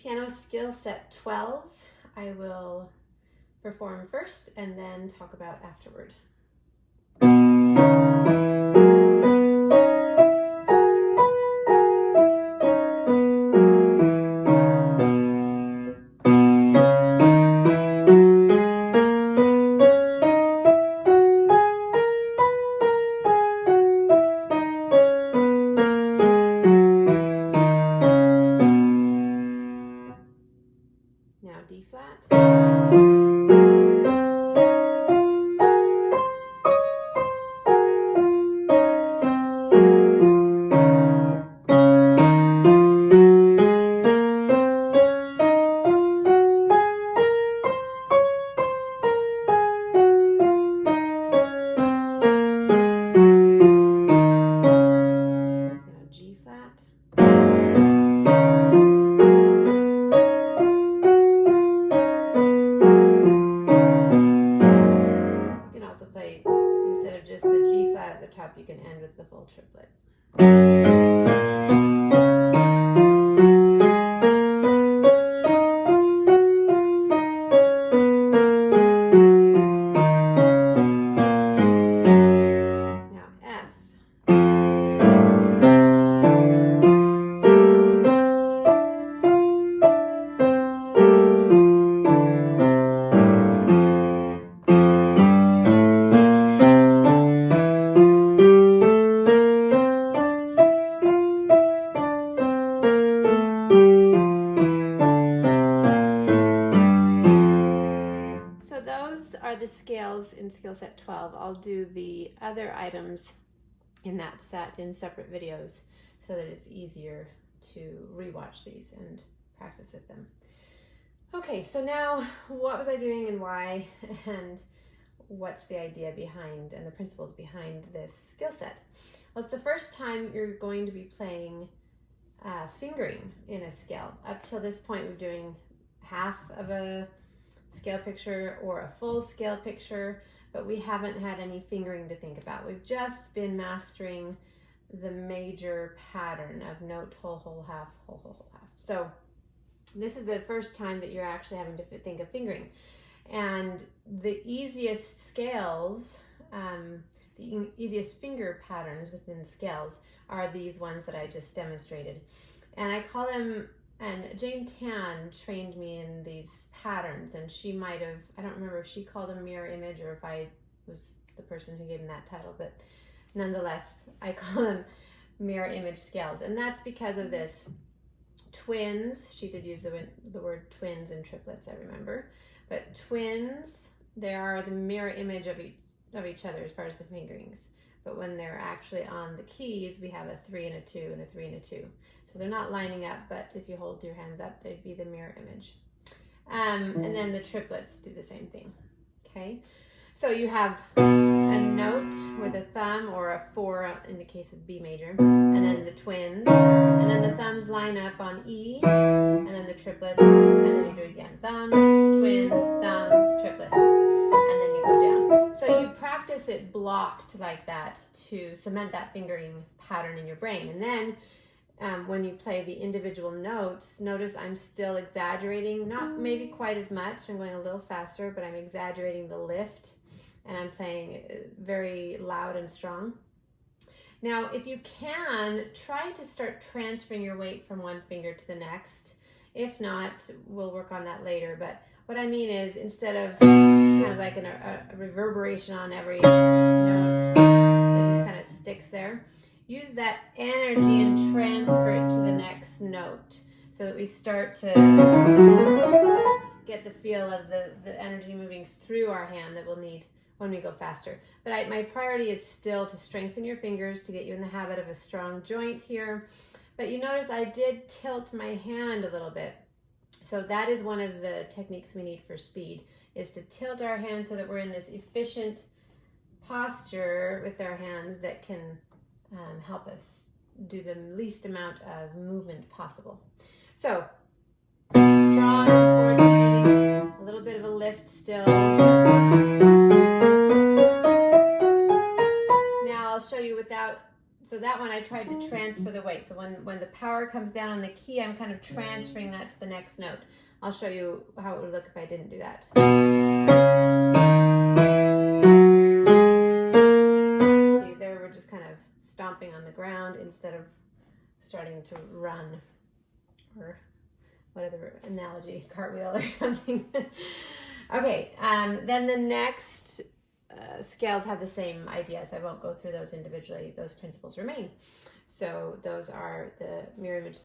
Piano skill set 12, I will perform first and then talk about afterward. Now D flat. G flat. You can also play, instead of just the G flat at the top, you can end with the full triplet. Now F. So those are the scales in skill set 12. I'll do the other items in that set in separate videos so that it's easier to rewatch these and practice with them. Okay, so now what was I doing and why, and what's the idea behind and the principles behind this skill set? Well, it's the first time you're going to be playing fingering in a scale. Up till this point, we're doing half of a scale picture or a full scale picture, but we haven't had any fingering to think about. We've just been mastering the major pattern of note, whole, whole, half, whole, whole, whole, half. So this is the first time that you're actually having to think of fingering. And the easiest scales, the easiest finger patterns within scales are these ones that I just demonstrated. And I call them, and Jane Tan trained me in these patterns, and she might have, I don't remember if she called them mirror image or if I was the person who gave them that title, but nonetheless, I call them mirror image scales. And that's because of this. Twins, she did use the word twins and triplets, I remember. But twins, they are the mirror image of each other as far as the fingerings. But when they're actually on the keys, we have a 3 and a 2 and a 3 and a 2. So they're not lining up, but if you hold your hands up, they'd be the mirror image. And then the triplets do the same thing, okay? So you have a note with a thumb or a 4 in the case of B major, and then the twins, and then the thumbs line up on E, and then the triplets, and then you do it again. Thumbs, twins, thumbs, triplets, and then you go down. So you practice it blocked like that to cement that fingering pattern in your brain. And then when you play the individual notes, notice I'm still exaggerating, not maybe quite as much, I'm going a little faster, but I'm exaggerating the lift, and I'm playing very loud and strong. Now, if you can, try to start transferring your weight from one finger to the next. If not, we'll work on that later. But what I mean is, instead of kind of like a reverberation on every note that just kind of sticks there, use that energy and transfer it to the next note so that we start to get the feel of the energy moving through our hand that we'll need when we go faster. But my priority is still to strengthen your fingers to get you in the habit of a strong joint here. But you notice I did tilt my hand a little bit. So that is one of the techniques we need for speed, is to tilt our hand so that we're in this efficient posture with our hands that can help us do the least amount of movement possible. So strong, coordinating, a little bit of a lift still. Now I'll show you without, So that one I tried to transfer the weight. So when the power comes down on the key, I'm kind of transferring that to the next note. I'll show you how it would look if I didn't do that. See, there we're just kind of stomping on the ground instead of starting to run, or whatever analogy, cartwheel or something. Okay, then the next scales have the same idea, so I won't go through those individually. Those principles remain. So those are the mirror image